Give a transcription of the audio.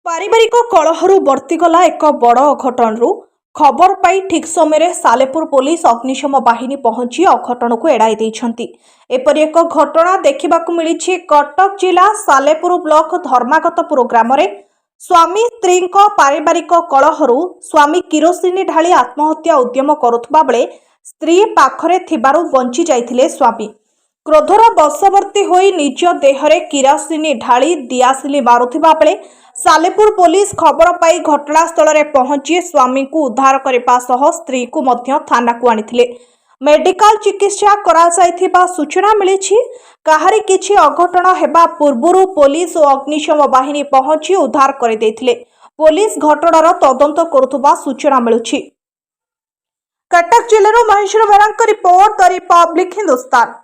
पारिवारिक कलहरु वर्तीगला एक बड़ अघटन खबर पाई ठीक समय सालेपुर पुलिस अग्निशम बाहिनी पहुंची अघटन को एड़ाई देइछंती। एपरि एक घटना देखिबाकु मिलिछि कटक जिला सालेपुर ब्लॉक धर्मागतपुर ग्राम रे स्वामी स्त्री पारिवारिक कलहरु स्वामी किरोसिनी ढाली आत्महत्या उद्यम करुथबा बेले स्त्री पाखरे थिबारु बंची जाइथिले स्वामी। क्रोधर बशवर्ती होई निज देहरे किरोसिनी ढाली दियासिली मारुथिबा बेले सालेपुर पुलिस खबर पाई घटनास्थल में पहुंची स्वामी को उद्धार करने सह स्त्री को मध्य थाना को आनिथिले। मेडिकल चिकित्सा करा जायथिबा सूचना मिली। काहारी किछि अघटन हेबा पूर्वरु पुलिस और अग्निशम बाहिनी पहुंची उद्धार कर देथिले। पुलिस घटनार तदंत करुथबा सूचना मिलुछि। कटक जिल्लार महेश्वर बेरांक रिपोर्ट द रिपब्लिक हिंदुस्तान।